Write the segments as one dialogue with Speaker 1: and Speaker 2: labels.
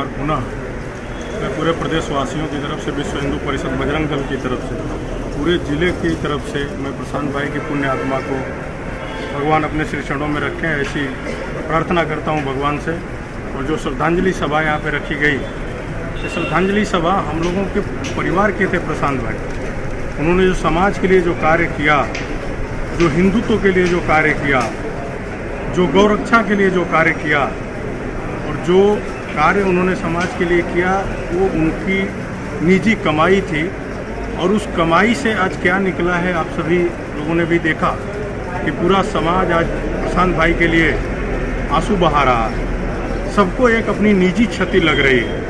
Speaker 1: बार पुनः मैं पूरे प्रदेशवासियों की तरफ से, विश्व हिंदू परिषद बजरंग दल की तरफ से, पूरे ज़िले की तरफ से मैं प्रशांत भाई की पुण्य आत्मा को भगवान अपने श्री चरणों में रखें, ऐसी प्रार्थना करता हूं भगवान से। और जो श्रद्धांजलि सभा यहाँ पे रखी गई, ये श्रद्धांजलि सभा हम लोगों के परिवार के थे। प्रशांत भाई, उन्होंने जो समाज के लिए जो कार्य किया, जो हिंदुत्व के लिए जो कार्य किया, जो गौरक्षा के लिए जो कार्य किया, और जो कार्य उन्होंने समाज के लिए किया, वो उनकी निजी कमाई थी। और उस कमाई से आज क्या निकला है, आप सभी लोगों ने भी देखा कि पूरा समाज आज प्रशांत भाई के लिए आंसू बहा रहा है। सबको एक अपनी निजी क्षति लग रही है।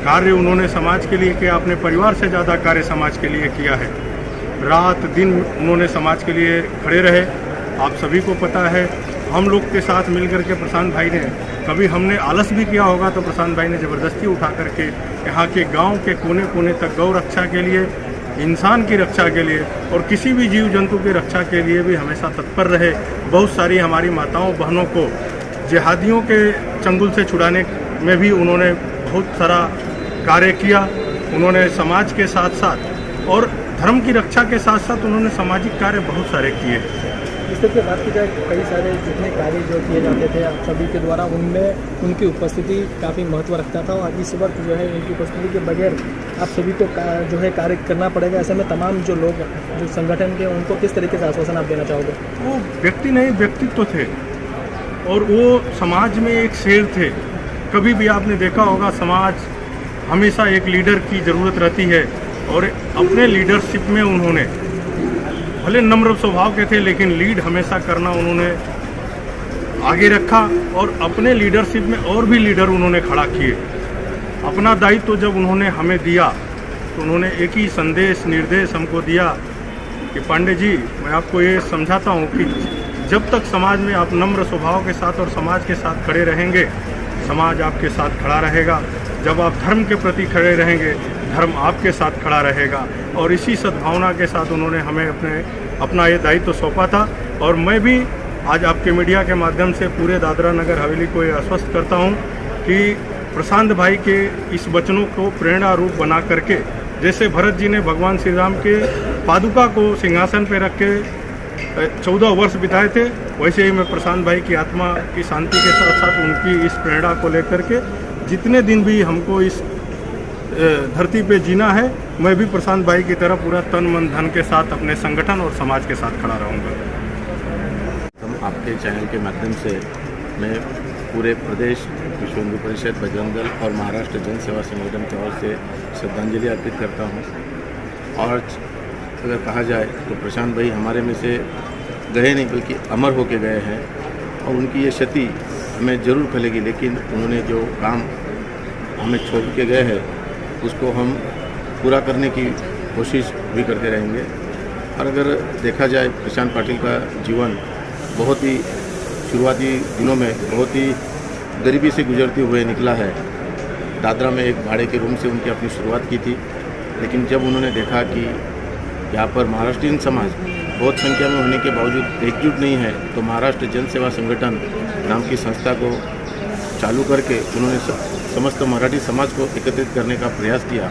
Speaker 1: कार्य उन्होंने समाज के लिए किया, अपने परिवार से ज़्यादा कार्य समाज के लिए किया है। रात दिन उन्होंने समाज के लिए खड़े रहे। आप सभी को पता है, हम लोग के साथ मिलकर के प्रशांत भाई ने, कभी हमने आलस भी किया होगा तो प्रशांत भाई ने ज़बरदस्ती उठा करके यहाँ के गांव के कोने कोने तक गौ रक्षा के लिए, इंसान की रक्षा के लिए और किसी भी जीव जंतु की रक्षा के लिए भी हमेशा तत्पर रहे। बहुत सारी हमारी माताओं बहनों को जिहादियों के चंगुल से छुड़ाने में भी उन्होंने बहुत सारा कार्य किया। उन्होंने समाज के साथ साथ और धर्म की रक्षा के साथ साथ उन्होंने सामाजिक कार्य बहुत सारे किए।
Speaker 2: इस तरह की बात की जाए, कई सारे जितने कार्य जो किए जाते थे आप सभी के द्वारा, उनमें उनकी उपस्थिति काफ़ी महत्व रखता था। और इस वक्त जो है उनकी उपस्थिति के बगैर आप सभी को जो है कार्य करना पड़ेगा। ऐसे में तमाम जो लोग, जो संगठन के, उनको किस तरीके से आश्वासन आप देना चाहोगे?
Speaker 1: वो व्यक्ति नहीं, व्यक्तित्व थे और वो समाज में एक शेर थे। कभी भी आपने देखा होगा, समाज हमेशा एक लीडर की ज़रूरत रहती है और अपने लीडरशिप में उन्होंने, भले नम्र स्वभाव के थे, लेकिन लीड हमेशा करना उन्होंने आगे रखा। और अपने लीडरशिप में और भी लीडर उन्होंने खड़ा किए। अपना दायित्व तो जब उन्होंने हमें दिया तो उन्होंने एक ही संदेश, निर्देश हमको दिया कि पांडे जी, मैं आपको ये समझाता हूँ कि जब तक समाज में आप नम्र स्वभाव के साथ और समाज के साथ खड़े रहेंगे, समाज आपके साथ खड़ा रहेगा। जब आप धर्म के प्रति खड़े रहेंगे, धर्म आपके साथ खड़ा रहेगा। और इसी सद्भावना के साथ उन्होंने हमें अपना ये दायित्व सौंपा था। और मैं भी आज आपके मीडिया के माध्यम से पूरे दादरा नगर हवेली को ये आश्वस्त करता हूँ कि प्रशांत भाई के इस वचनों को प्रेरणा रूप बना करके, जैसे भरत जी ने भगवान श्री राम के पादुका को सिंहासन पर रख के 14 वर्ष बिताए थे, वैसे ही मैं प्रशांत भाई की आत्मा की शांति के साथ साथ उनकी इस प्रेरणा को लेकर के जितने दिन भी हमको इस धरती पे जीना है, मैं भी प्रशांत भाई की तरह पूरा तन मन धन के साथ अपने संगठन और समाज के साथ खड़ा रहूँगा।
Speaker 3: हम आपके चैनल के माध्यम से मैं पूरे प्रदेश विश्व हिंदू परिषद, बजरंग दल और महाराष्ट्र जन सेवा संगठन की ओर से श्रद्धांजलि अर्पित करता हूँ। और अगर कहा जाए तो प्रशांत भाई हमारे में से गए नहीं, बल्कि अमर होके गए हैं। और उनकी ये क्षति हमें ज़रूर खलेगी, लेकिन उन्होंने जो काम हमें छोड़ के गए हैं उसको हम पूरा करने की कोशिश भी करते रहेंगे। और अगर देखा जाए, प्रशांत पाटिल का जीवन बहुत ही शुरुआती दिनों में बहुत ही गरीबी से गुजरते हुए निकला है। दादरा में एक भाड़े के रूम से उनकी अपनी शुरुआत की थी, लेकिन जब उन्होंने देखा कि यहाँ पर महाराष्ट्रीयन समाज बहुत संख्या में होने के बावजूद एकजुट नहीं है, तो महाराष्ट्र जन सेवा संगठन नाम की संस्था को चालू करके उन्होंने समस्त मराठी समाज को एकत्रित करने का प्रयास किया।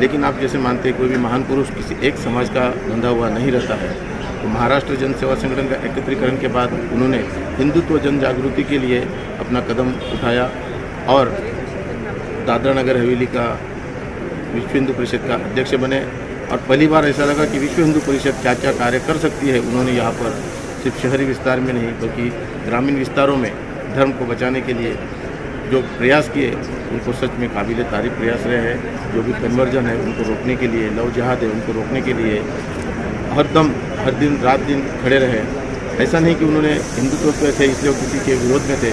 Speaker 3: लेकिन आप जैसे मानते हैं, कोई भी महान पुरुष किसी एक समाज का बंधा हुआ नहीं रहता है। तो महाराष्ट्र जन सेवा संगठन का एकत्रीकरण के बाद उन्होंने हिंदुत्व जन जागृति के लिए अपना कदम उठाया और दादरा नगर हवेली का विश्व हिंदू परिषद का अध्यक्ष बने। और पहली बार ऐसा लगा कि विश्व हिंदू परिषद क्या क्या कार्य कर सकती है। उन्होंने यहाँ पर सिर्फ शहरी विस्तार में नहीं, बल्कि ग्रामीण विस्तारों में धर्म को बचाने के लिए जो प्रयास किए, उनको सच में काबिल तारीफ प्रयास रहे हैं। जो भी कन्वर्जन है उनको रोकने के लिए, लव जिहाद है उनको रोकने के लिए हर दम, हर दिन, रात दिन खड़े रहे। ऐसा नहीं कि उन्होंने हिंदुत्व पे थे इसलिए वो किसी के विरोध में थे।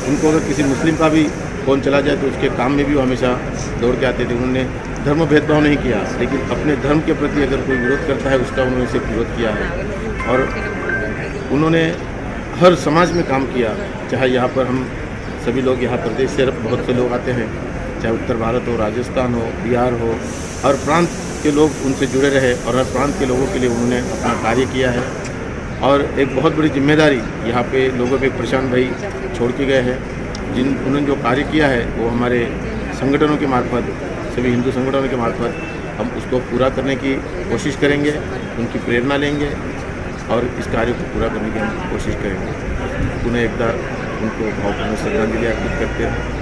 Speaker 3: उनको अगर किसी मुस्लिम का भी फ़ोन चला जाए तो उसके काम में भी वो हमेशा दौड़ के आते थे। उन्होंने धर्म भेदभाव नहीं किया, लेकिन अपने धर्म के प्रति अगर कोई विरोध करता है उसका उन्होंने सिर्फ विरोध किया है। और उन्होंने हर समाज में काम किया। चाहे यहाँ पर हम सभी लोग, यहाँ प्रदेश से बहुत से लोग आते हैं, चाहे उत्तर भारत हो, राजस्थान हो, बिहार हो, हर प्रांत के लोग उनसे जुड़े रहे और हर प्रांत के लोगों के लिए उन्होंने अपना कार्य किया है। और एक बहुत बड़ी जिम्मेदारी यहाँ पे लोगों पे प्रशांत भाई छोड़ के गए हैं। उन्होंने जो कार्य किया है वो हमारे संगठनों के मार्फत, सभी हिंदू संगठनों के मार्फत हम उसको पूरा करने की कोशिश करेंगे, उनकी प्रेरणा लेंगे और इस कार्य को पूरा करने की हम कोशिश करेंगे। पुनः एक बार उनको भावपूर्ण श्रद्धांजलि अर्पित करते हैं।